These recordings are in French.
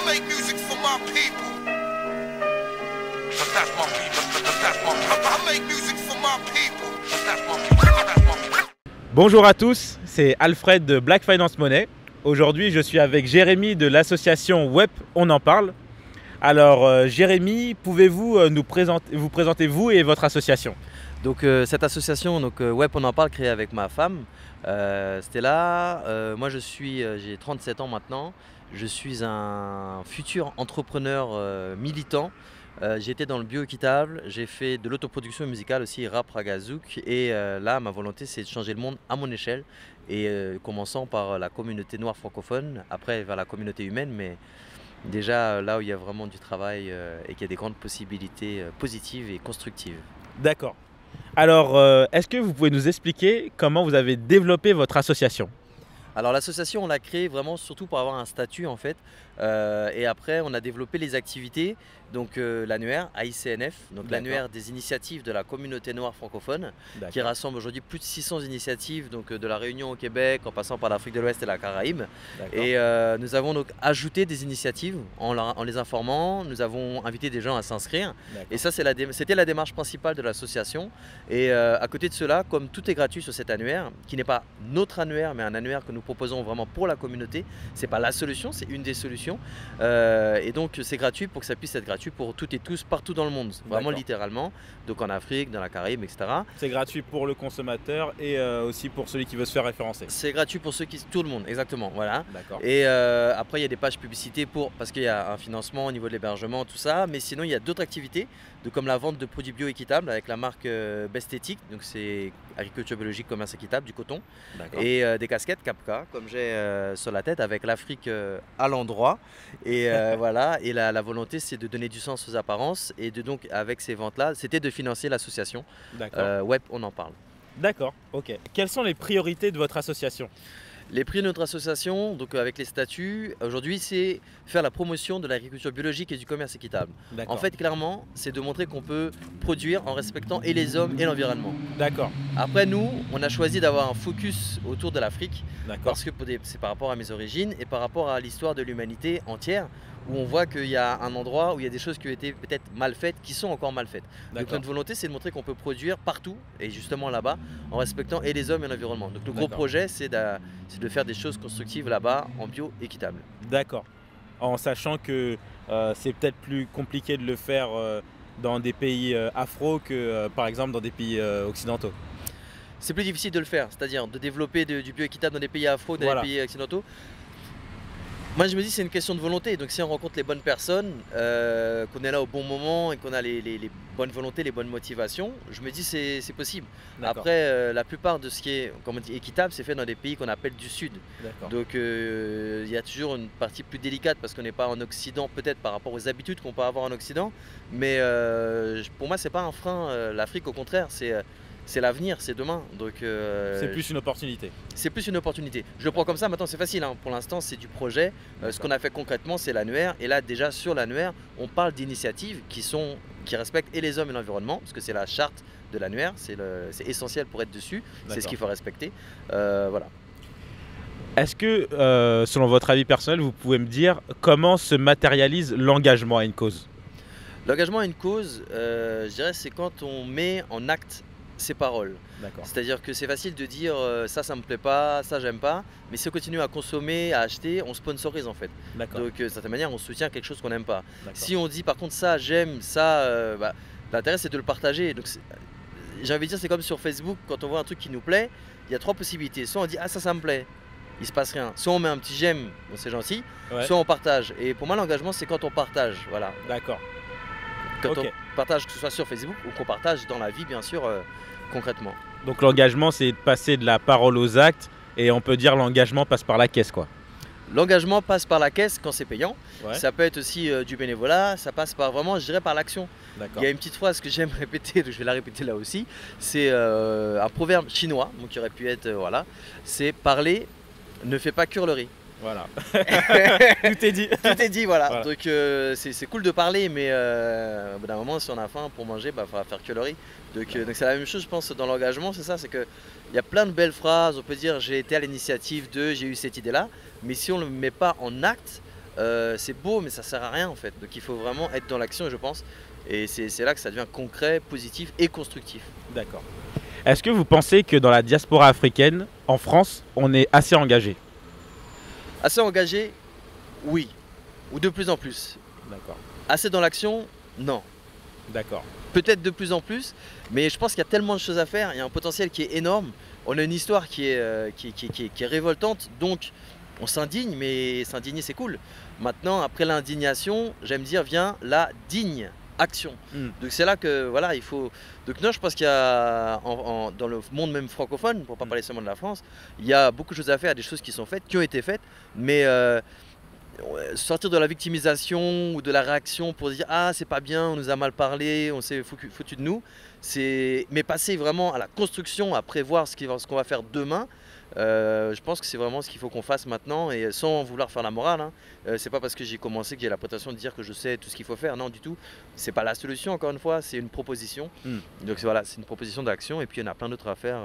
make music for my people. But that's my people. But that's my people. I make music for my people. But that's my people. But that's my people. Bonjour à tous, c'est Alfred de Black Finance Money. Aujourd'hui, je suis avec Jérémy de l'association Web On en parle. Alors, Jérémy, pouvez-vous vous présenter vous et votre association? Donc cette association Web On en parle, créée avec ma femme, Stella. Moi j'ai 37 ans maintenant. Je suis un futur entrepreneur militant. J'ai été dans le bio-équitable, j'ai fait de l'autoproduction musicale aussi, rap, raga, zouk. Et là, ma volonté, c'est de changer le monde à mon échelle. Et commençant par la communauté noire francophone, après vers la communauté humaine, mais déjà là où il y a vraiment du travail et qu'il y a des grandes possibilités positives et constructives. D'accord. Alors, est-ce que vous pouvez nous expliquer comment vous avez développé votre association? Alors l'association, on l'a créée vraiment surtout pour avoir un statut en fait. Et après, on a développé les activités, donc l'annuaire AICNF, donc l'annuaire des initiatives de la communauté noire francophone, qui rassemble aujourd'hui plus de 600 initiatives, donc de la Réunion au Québec, en passant par l'Afrique de l'Ouest et la Caraïbe. Et nous avons donc ajouté des initiatives en les informant, nous avons invité des gens à s'inscrire. Et ça, c'était la démarche principale de l'association. Et à côté de cela, comme tout est gratuit sur cet annuaire, qui n'est pas notre annuaire, mais un annuaire que nous proposons vraiment pour la communauté, c'est pas la solution, c'est une des solutions. Et donc c'est gratuit pour que ça puisse être gratuit pour toutes et tous partout dans le monde, vraiment littéralement, donc en Afrique, dans la Caraïbe, etc. C'est gratuit pour le consommateur et aussi pour celui qui veut se faire référencer. C'est gratuit pour tout le monde, exactement, voilà. Et après il y a des pages publicité parce qu'il y a un financement au niveau de l'hébergement, tout ça, mais sinon il y a d'autres activités, comme la vente de produits bio équitables avec la marque Bestétique, donc c'est agriculture biologique, commerce équitable, du coton, et des casquettes Capca, comme j'ai sur la tête, avec l'Afrique à l'endroit. Et voilà, et la volonté c'est de donner du sens aux apparences, et donc avec ces ventes-là, c'était de financer l'association Web On en parle. D'accord, ok. Quelles sont les priorités de votre association? Les prix de notre association, donc avec les statuts, aujourd'hui c'est faire la promotion de l'agriculture biologique et du commerce équitable. En fait, clairement, c'est de montrer qu'on peut produire en respectant et les hommes et l'environnement. D'accord. Après, nous, on a choisi d'avoir un focus autour de l'Afrique, parce que c'est par rapport à mes origines et par rapport à l'histoire de l'humanité entière, où on voit qu'il y a un endroit où il y a des choses qui ont été peut-être mal faites, qui sont encore mal faites. Donc notre volonté, c'est de montrer qu'on peut produire partout, et justement là-bas, en respectant et les hommes et l'environnement. Donc le gros projet, c'est de faire des choses constructives là-bas, en bio équitable. D'accord. En sachant que c'est peut-être plus compliqué de le faire dans des pays afro que par exemple dans des pays occidentaux. C'est plus difficile de le faire, c'est-à-dire de développer du bio équitable dans des pays afro, dans des pays occidentaux. Moi je me dis c'est une question de volonté, donc si on rencontre les bonnes personnes, qu'on est là au bon moment et qu'on a les bonnes volontés, les bonnes motivations, je me dis c'est possible. Après la plupart de ce qui est, comme on dit, équitable, c'est fait dans des pays qu'on appelle du Sud. Donc il y a toujours une partie plus délicate parce qu'on n'est pas en Occident peut-être par rapport aux habitudes qu'on peut avoir en Occident, mais pour moi c'est pas un frein, l'Afrique au contraire, c'est l'avenir, c'est demain. Donc c'est plus une opportunité. C'est plus une opportunité. Je le prends comme ça, maintenant c'est facile, hein. Pour l'instant c'est du projet. Ce qu'on a fait concrètement c'est l'annuaire. Et là déjà sur l'annuaire, on parle d'initiatives qui respectent et les hommes et l'environnement, parce que c'est la charte de l'annuaire, c'est essentiel pour être dessus, c'est ce qu'il faut respecter. Voilà. Est-ce que, selon votre avis personnel, vous pouvez me dire comment se matérialise l'engagement à une cause? L'engagement à une cause, je dirais, c'est quand on met en acte ses paroles. C'est-à-dire que c'est facile de dire ça me plaît pas, ça j'aime pas, mais si on continue à consommer, à acheter, on sponsorise en fait. Donc de certaine manière on soutient quelque chose qu'on n'aime pas. Si on dit par contre ça j'aime, ça, l'intérêt c'est de le partager. Donc j'ai envie de dire c'est comme sur Facebook, quand on voit un truc qui nous plaît, il y a trois possibilités. Soit on dit ah ça me plaît, il se passe rien. Soit on met un petit j'aime, bon, c'est gentil, soit on partage. Et pour moi l'engagement c'est quand on partage, voilà. Quand on partage, que ce soit sur Facebook ou qu'on partage dans la vie bien sûr concrètement. Donc l'engagement c'est de passer de la parole aux actes, et on peut dire l'engagement passe par la caisse quoi. L'engagement passe par la caisse quand c'est payant, ça peut être aussi du bénévolat, ça passe par vraiment, je dirais, par l'action. Il y a une petite phrase que j'aime répéter, donc je vais la répéter là aussi, c'est un proverbe chinois, donc qui aurait pu être, voilà, c'est parler ne fait pas cuire le riz. Voilà. Tout est dit. Tout est dit, voilà. Donc c'est cool de parler, mais au bout d'un moment, si on a faim pour manger, il faudra faire que le riz. Donc c'est la même chose, je pense, dans l'engagement, c'est ça, c'est qu'il y a plein de belles phrases, on peut dire j'ai été à l'initiative de, j'ai eu cette idée-là, mais si on ne le met pas en acte, c'est beau, mais ça sert à rien en fait. Donc il faut vraiment être dans l'action, je pense. Et c'est là que ça devient concret, positif et constructif. D'accord. Est-ce que vous pensez que dans la diaspora africaine, en France, on est assez engagé? Assez engagé, oui. Ou de plus en plus. D'accord. Assez dans l'action, non. D'accord. Peut-être de plus en plus, mais je pense qu'il y a tellement de choses à faire, il y a un potentiel qui est énorme. On a une histoire qui est révoltante, donc on s'indigne, mais s'indigner c'est cool. Maintenant, après l'indignation, j'aime dire, vient la digne action. Donc c'est là que voilà, il faut. Donc non, je pense qu'il y a dans le monde même francophone, pour pas parler seulement de la France, il y a beaucoup de choses à faire, des choses qui sont faites, qui ont été faites, mais sortir de la victimisation ou de la réaction pour dire ah c'est pas bien, on nous a mal parlé, on s'est foutu de nous, mais passer vraiment à la construction, à prévoir ce qu'on va faire demain. Je pense que c'est vraiment ce qu'il faut qu'on fasse maintenant et sans vouloir faire la morale. Hein. C'est pas parce que j'ai commencé que j'ai la prétention de dire que je sais tout ce qu'il faut faire. Non, du tout. C'est pas la solution, encore une fois, c'est une proposition. Donc voilà, c'est une proposition d'action et puis il y en a plein d'autres à faire.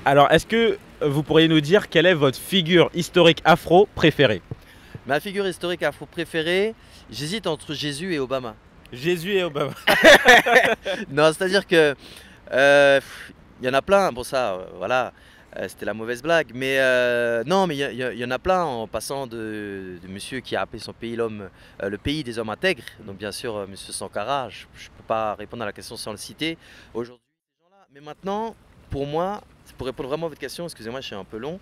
Alors, est-ce que vous pourriez nous dire quelle est votre figure historique afro préférée? Ma figure historique afro préférée, j'hésite entre Jésus et Obama. Jésus et Obama. Non, c'est-à-dire que il y en a plein. Bon ça, voilà, c'était la mauvaise blague. Mais non, mais il y en a plein en passant de monsieur qui a appelé son pays le pays des hommes intègres. Donc bien sûr, monsieur Sankara, je ne peux pas répondre à la question sans le citer. Aujourd'hui, ces gens-là. Mais maintenant, pour moi, pour répondre vraiment à votre question, excusez-moi, je suis un peu long,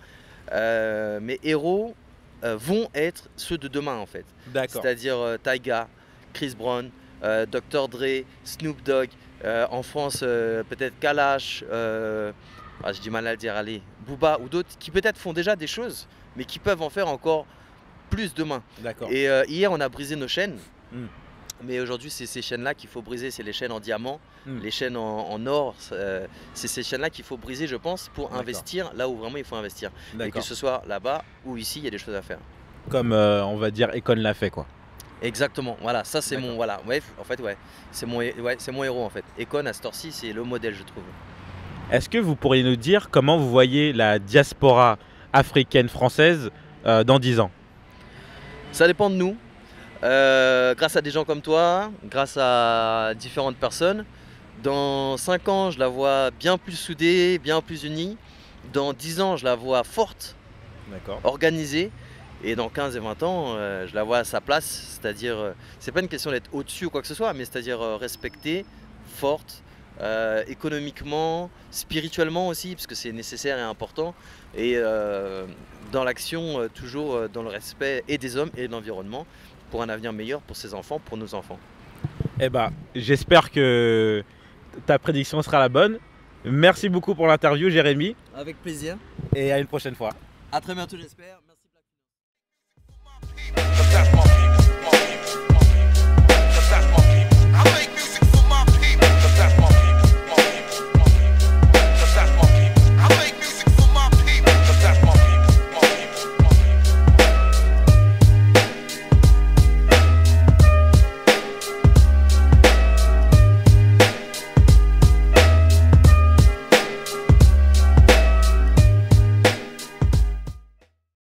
mes héros vont être ceux de demain en fait. D'accord. C'est-à-dire Tyga, Chris Brown, Dr. Dre, Snoop Dogg, en France peut-être Kalash, j'ai du mal à le dire, allez, Booba ou d'autres qui peut-être font déjà des choses, mais qui peuvent en faire encore plus demain. D'accord. Et hier on a brisé nos chaînes. Mais aujourd'hui, c'est ces chaînes-là qu'il faut briser, c'est les chaînes en diamant, les chaînes en or. C'est ces chaînes-là qu'il faut briser, je pense, pour investir là où vraiment il faut investir. Et que ce soit là-bas ou ici, il y a des choses à faire. Comme on va dire, Akon l'a fait, quoi. Exactement, voilà, ça c'est mon. Voilà, ouais, en fait, ouais, c'est mon héros en fait. Akon à cette heure-ci, c'est le modèle, je trouve. Est-ce que vous pourriez nous dire comment vous voyez la diaspora africaine française dans 10 ans? Ça dépend de nous. Grâce à des gens comme toi, grâce à différentes personnes. Dans 5 ans, je la vois bien plus soudée, bien plus unie. Dans 10 ans, je la vois forte, organisée. Et dans 15 et 20 ans, je la vois à sa place. C'est-à-dire, c'est pas une question d'être au-dessus ou quoi que ce soit, mais c'est-à-dire respectée, forte, économiquement, spirituellement aussi, parce que c'est nécessaire et important. Et dans l'action, toujours dans le respect et des hommes et de l'environnement, pour un avenir meilleur pour ses enfants, pour nos enfants. Eh ben, j'espère que ta prédiction sera la bonne. Merci beaucoup pour l'interview, Jérémy. Avec plaisir. Et à une prochaine fois. À très bientôt, j'espère.